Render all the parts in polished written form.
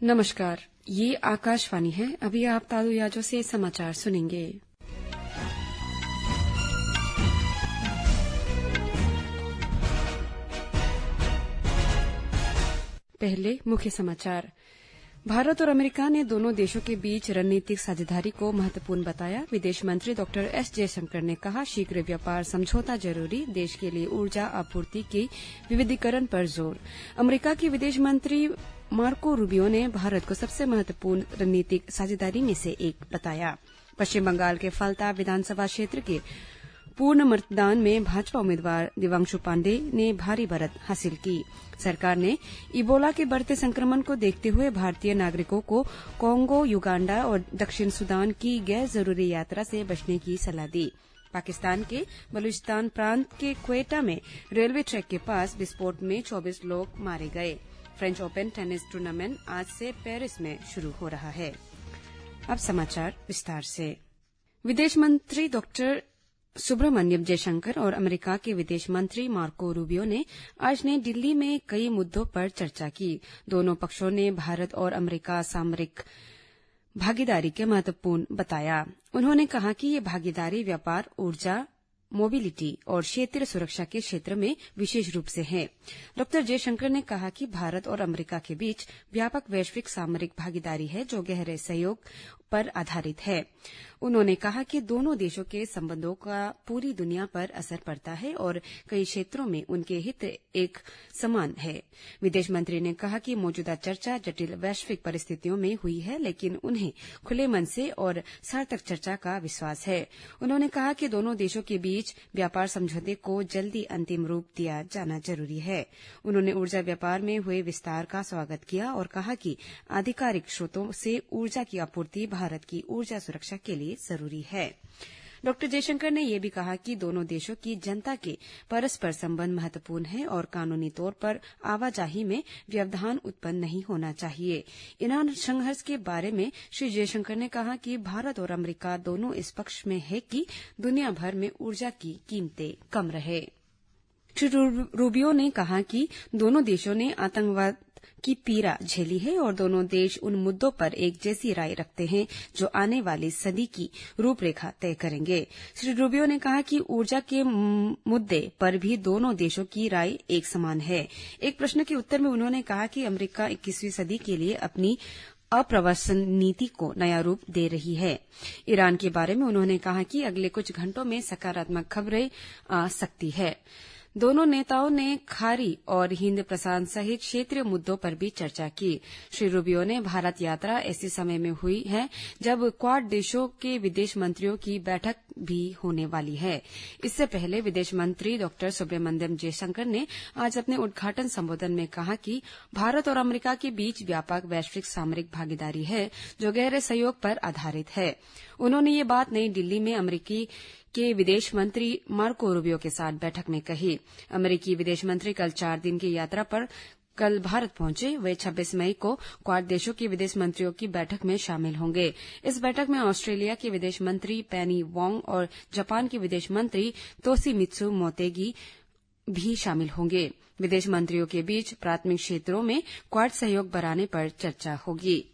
नमस्कार, ये आकाशवाणी है। अभी आप तालु याजों से समाचार सुनेंगे। पहले मुख्य समाचार। भारत और अमेरिका ने दोनों देशों के बीच रणनीतिक साझेदारी को महत्वपूर्ण बताया। विदेश मंत्री डॉ एस जयशंकर ने कहा, शीघ्र व्यापार समझौता जरूरी, देश के लिए ऊर्जा आपूर्ति के विविधीकरण पर जोर। अमेरिका के विदेश मंत्री मार्को रूबियो ने भारत को सबसे महत्वपूर्ण रणनीतिक साझेदारी में से एक बताया। पश्चिम बंगाल के फलता विधानसभा क्षेत्र के पूर्ण मतदान में भाजपा उम्मीदवार दिव्यांशु पांडे ने भारी बढ़त हासिल की। सरकार ने इबोला के बढ़ते संक्रमण को देखते हुए भारतीय नागरिकों को कांगो, युगांडा और दक्षिण सूडान की गैर जरूरी यात्रा से बचने की सलाह दी। पाकिस्तान के बलूचिस्तान प्रांत के क्वेटा में रेलवे ट्रैक के पास विस्फोट में 24 लोग मारे गए। फ्रेंच ओपन टेनिस टूर्नामेंट आज से पेरिस में शुरू हो रहा है। अब समाचार विस्तार से। विदेश मंत्री डॉ सुब्रमण्यम जयशंकर और अमेरिका के विदेश मंत्री मार्को रूबियो ने आज नई दिल्ली में कई मुद्दों पर चर्चा की। दोनों पक्षों ने भारत और अमेरिका सामरिक भागीदारी के महत्वपूर्ण बताया। उन्होंने कहा कि ये भागीदारी व्यापार, ऊर्जा, मोबिलिटी और क्षेत्रीय सुरक्षा के क्षेत्र में विशेष रूप से है। डॉ जयशंकर ने कहा कि भारत और अमेरिका के बीच व्यापक वैश्विक सामरिक भागीदारी है जो गहरे सहयोग पर आधारित है। उन्होंने कहा कि दोनों देशों के संबंधों का पूरी दुनिया पर असर पड़ता है और कई क्षेत्रों में उनके हित एक समान है। विदेश मंत्री ने कहा कि मौजूदा चर्चा जटिल वैश्विक परिस्थितियों में हुई है, लेकिन उन्हें खुले मन से और सार्थक चर्चा का विश्वास है। उन्होंने कहा कि दोनों देशों के बीच व्यापार समझौते को जल्दी अंतिम रूप दिया जाना जरूरी है। उन्होंने ऊर्जा व्यापार में हुए विस्तार का स्वागत किया और कहा कि आधिकारिक स्रोतों से ऊर्जा की आपूर्ति भारत की ऊर्जा सुरक्षा के लिए जरूरी है। डॉ जयशंकर ने यह भी कहा कि दोनों देशों की जनता के परस्पर संबंध महत्वपूर्ण है और कानूनी तौर पर आवाजाही में व्यवधान उत्पन्न नहीं होना चाहिए। ईरान संघर्ष के बारे में श्री जयशंकर ने कहा कि भारत और अमेरिका दोनों इस पक्ष में है कि दुनिया भर में ऊर्जा की कीमतें कम रहे। श्री रूबियो ने कहा कि दोनों देशों ने आतंकवाद की पीड़ा झेली है और दोनों देश उन मुद्दों पर एक जैसी राय रखते हैं जो आने वाली सदी की रूपरेखा तय करेंगे। श्री रूबियो ने कहा कि ऊर्जा के मुद्दे पर भी दोनों देशों की राय एक समान है। एक प्रश्न के उत्तर में उन्होंने कहा कि अमेरिका 21वीं सदी के लिए अपनी अप्रवासन नीति को नया रूप दे रही है। ईरान के बारे में उन्होंने कहा कि अगले कुछ घंटों में सकारात्मक खबरें आ सकती है। दोनों नेताओं ने खाड़ी और हिंद प्रशांत सहित क्षेत्रीय मुद्दों पर भी चर्चा की। श्री रूबियो ने भारत यात्रा ऐसे समय में हुई है जब क्वाड देशों के विदेश मंत्रियों की बैठक भी होने वाली है। इससे पहले विदेश मंत्री डॉ सुब्रमण्यम जयशंकर ने आज अपने उद्घाटन संबोधन में कहा कि भारत और अमेरिका के बीच व्यापक वैश्विक सामरिक भागीदारी है जो गहरे सहयोग पर आधारित है। उन्होंने ये बात नई दिल्ली में अमेरिकी के विदेश मंत्री मार्को रूबियो के साथ बैठक में कही। अमेरिकी विदेश मंत्री कल 4 दिन की यात्रा पर कल भारत पहुंचे। वे 26 मई को क्वाड देशों के विदेश मंत्रियों की बैठक में शामिल होंगे। इस बैठक में ऑस्ट्रेलिया के विदेश मंत्री पेनी वोंग और जापान के विदेश मंत्री तोशिमित्सु मोतेगी भी शामिल होंगे। विदेश मंत्रियों के बीच प्राथमिक क्षेत्रों में क्वाड सहयोग बढ़ाने पर चर्चा होगी।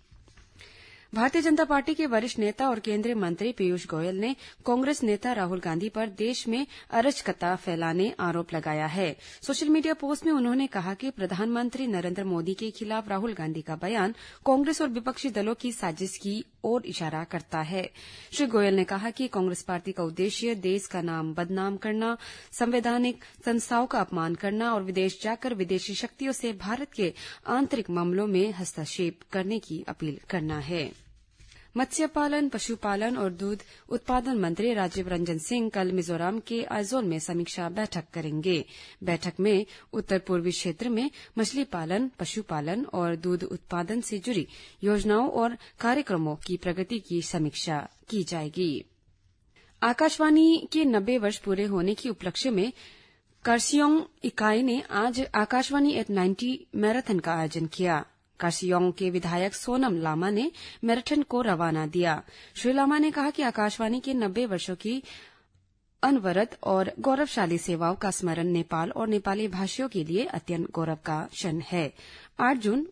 भारतीय जनता पार्टी के वरिष्ठ नेता और केंद्रीय मंत्री पीयूष गोयल ने कांग्रेस नेता राहुल गांधी पर देश में अराजकता फैलाने आरोप लगाया है। सोशल मीडिया पोस्ट में उन्होंने कहा कि प्रधानमंत्री नरेंद्र मोदी के खिलाफ राहुल गांधी का बयान कांग्रेस और विपक्षी दलों की साजिश की ओर इशारा करता है। श्री गोयल ने कहा कि कांग्रेस पार्टी का उद्देश्य देश का नाम बदनाम करना, संवैधानिक संस्थाओं का अपमान करना और विदेश जाकर विदेशी शक्तियों से भारत के आंतरिक मामलों में हस्तक्षेप करने की अपील करना है। मत्स्य पालन, पशुपालन और दूध उत्पादन मंत्री राजीव रंजन सिंह कल मिजोरम के आइजोल में समीक्षा बैठक करेंगे। बैठक में उत्तर पूर्वी क्षेत्र में मछली पालन, पशुपालन और दूध उत्पादन से जुड़ी योजनाओं और कार्यक्रमों की प्रगति की समीक्षा की जाएगी। आकाशवाणी के 90 वर्ष पूरे होने के उपलक्ष्य में कर्सियोंग इकाई ने आज आकाशवाणी एट 90 मैराथन का आयोजन किया। कर्सियोंग के विधायक सोनम लामा ने मैराथन को रवाना दिया। श्री लामा ने कहा कि आकाशवाणी के 90 वर्षों की अनवरत और गौरवशाली सेवाओं का स्मरण नेपाल और नेपाली भाषियों के लिए अत्यंत गौरव का क्षण है। 8 जून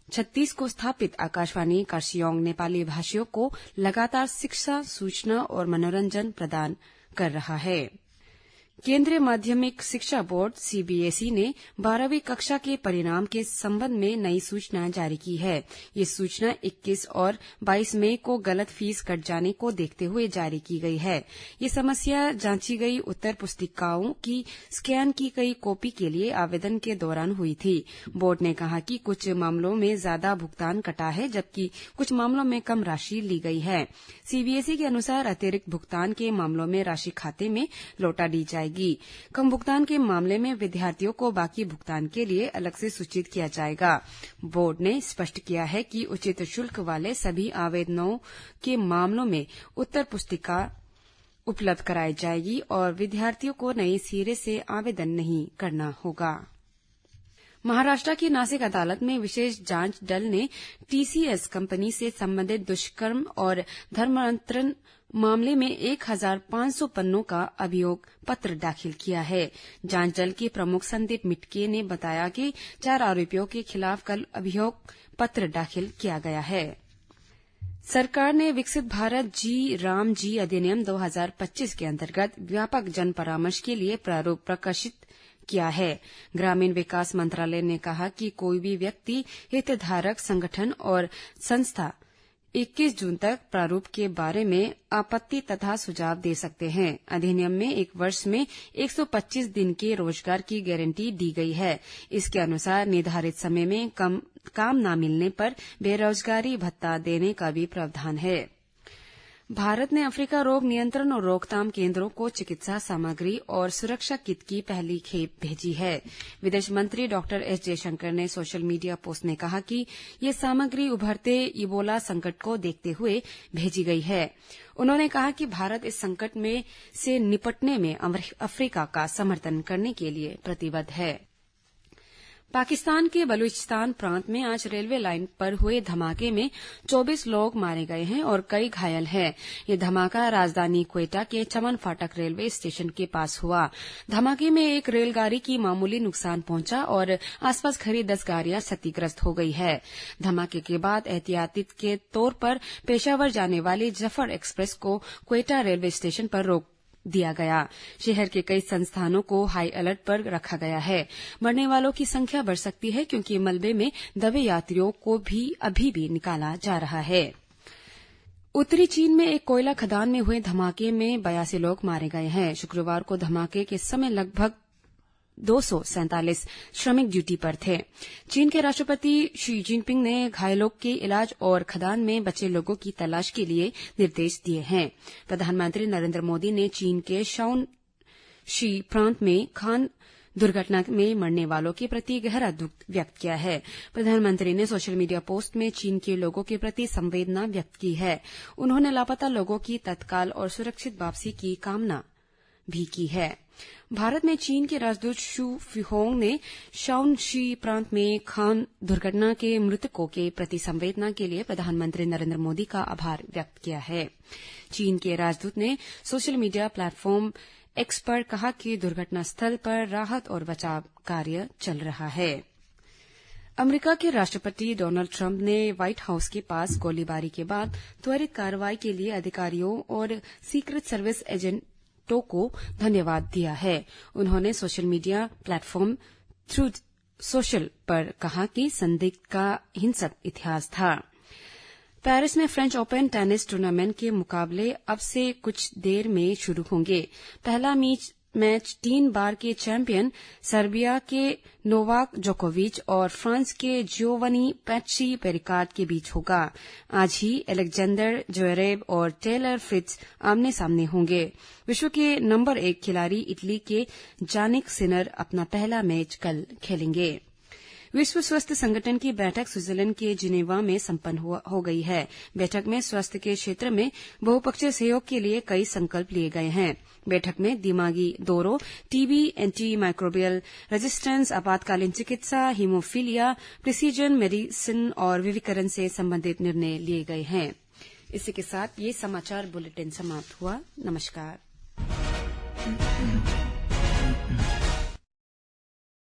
36 को स्थापित आकाशवाणी कार्सियोंग नेपाली भाषियों को लगातार शिक्षा, सूचना और मनोरंजन प्रदान कर रहा है। केंद्रीय माध्यमिक शिक्षा बोर्ड सीबीएसई ने 12वीं कक्षा के परिणाम के संबंध में नई सूचना जारी की है। ये सूचना 21 और 22 मई को गलत फीस कट जाने को देखते हुए जारी की गई है। ये समस्या जांची गई उत्तर पुस्तिकाओं की स्कैन की गई कॉपी के लिए आवेदन के दौरान हुई थी। बोर्ड ने कहा कि कुछ मामलों में ज्यादा भुगतान कटा है, जबकि कुछ मामलों में कम राशि ली गई है। सीबीएसई के अनुसार अतिरिक्त भुगतान के मामलों में राशि खाते में लौटा दी जाएगी। कम भुगतान के मामले में विद्यार्थियों को बाकी भुगतान के लिए अलग से सूचित किया जाएगा। बोर्ड ने स्पष्ट किया है कि उचित शुल्क वाले सभी आवेदनों के मामलों में उत्तर पुस्तिका उपलब्ध कराई जाएगी और विद्यार्थियों को नए सिरे से आवेदन नहीं करना होगा। महाराष्ट्र की नासिक अदालत में विशेष जांच दल ने टीसीएस कंपनी से संबंधित दुष्कर्म और धर्मांतरण मामले में 1500 पन्नों का अभियोग पत्र दाखिल किया है। जांच दल के प्रमुख संदीप मिटके ने बताया कि 4 आरोपियों के खिलाफ कल अभियोग पत्र दाखिल किया गया है। सरकार ने विकसित भारत जी राम जी अधिनियम 2025 के अंतर्गत व्यापक जन परामर्श के लिए प्रारूप प्रकाशित किया है। ग्रामीण विकास मंत्रालय ने कहा कि कोई भी व्यक्ति, हितधारक संगठन और संस्था 21 जून तक प्रारूप के बारे में आपत्ति तथा सुझाव दे सकते हैं। अधिनियम में 1 वर्ष में 125 दिन के रोजगार की गारंटी दी गई है। इसके अनुसार निर्धारित समय में काम न मिलने पर बेरोजगारी भत्ता देने का भी प्रावधान है। भारत ने अफ्रीका रोग नियंत्रण और रोकथाम केंद्रों को चिकित्सा सामग्री और सुरक्षा किट की पहली खेप भेजी है। विदेश मंत्री डॉक्टर एस जयशंकर ने सोशल मीडिया पोस्ट में कहा कि ये सामग्री उभरते इबोला संकट को देखते हुए भेजी गई है। उन्होंने कहा कि भारत इस संकट से निपटने में अफ्रीका का समर्थन करने के लिए प्रतिबद्ध है। पाकिस्तान के बलूचिस्तान प्रांत में आज रेलवे लाइन पर हुए धमाके में 24 लोग मारे गए हैं और कई घायल हैं। ये धमाका राजधानी क्वेटा के चमन फाटक रेलवे स्टेशन के पास हुआ। धमाके में एक रेलगाड़ी की मामूली नुकसान पहुंचा और आसपास खड़ी 10 गाड़ियां क्षतिग्रस्त हो गई है। धमाके के बाद एहतियाती के तौर पर पेशावर जाने वाली जफर एक्सप्रेस को क्वेटा रेलवे स्टेशन पर रोक दिया गया। शहर के कई संस्थानों को हाई अलर्ट पर रखा गया है। मरने वालों की संख्या बढ़ सकती है क्योंकि मलबे में दबे यात्रियों को भी अभी भी निकाला जा रहा है। उत्तरी चीन में एक कोयला खदान में हुए धमाके में 82 लोग मारे गए हैं। शुक्रवार को धमाके के समय लगभग 247 श्रमिक ड्यूटी पर थे। चीन के राष्ट्रपति शी जिनपिंग ने घायलों के इलाज और खदान में बचे लोगों की तलाश के लिए निर्देश दिए हैं। प्रधानमंत्री नरेंद्र मोदी ने चीन के शाओनशी प्रांत में खान दुर्घटना में मरने वालों के प्रति गहरा दुख व्यक्त किया है। प्रधानमंत्री ने सोशल मीडिया पोस्ट में चीन के लोगों के प्रति संवेदना व्यक्त की है। उन्होंने लापता लोगों की तत्काल और सुरक्षित वापसी की कामना भी की है। भारत में चीन के राजदूत शू फिहोंग ने शाओनशी प्रांत में खान दुर्घटना के मृतकों के प्रति संवेदना के लिए प्रधानमंत्री नरेंद्र मोदी का आभार व्यक्त किया है। चीन के राजदूत ने सोशल मीडिया प्लेटफॉर्म एक्स पर कहा कि दुर्घटना स्थल पर राहत और बचाव कार्य चल रहा है। अमेरिका के राष्ट्रपति डोनाल्ड ट्रंप ने व्हाइट हाउस के पास गोलीबारी के बाद त्वरित कार्रवाई के लिए अधिकारियों और सीक्रेट सर्विस एजेंटों को धन्यवाद दिया है। उन्होंने social media platform truth social पर कहा कि संदिग्ध का हिंसक इतिहास था। पेरिस में फ्रेंच ओपन टेनिस टूर्नामेंट के मुकाबले अब से कुछ देर में शुरू होंगे। पहला मैच 3 बार के चैंपियन सर्बिया के नोवाक जोकोविच और फ्रांस के जियोवनी पैट्री पेरिकाट के बीच होगा। आज ही अलेक्जेंडर ज्वेरेव और टेलर फ्रिट्ज आमने सामने होंगे। विश्व के नंबर 1 खिलाड़ी इटली के जानिक सिनर अपना पहला मैच कल खेलेंगे। विश्व स्वास्थ्य संगठन की बैठक स्विट्जरलैंड के जिनेवा में संपन्न हो गई है। बैठक में स्वास्थ्य के क्षेत्र में बहुपक्षीय सहयोग के लिए कई संकल्प लिए गए हैं। बैठक में दिमागी दौरों, टीबी, एंटी माइक्रोबियल रेजिस्टेंस, आपातकालीन चिकित्सा, हीमोफीलिया, प्रिसीजन मेडिसिन और विविकरण से संबंधित निर्णय लिए गए हैं। इसी के साथ ये समाचार बुलेटिन समाप्त हुआ। नमस्कार।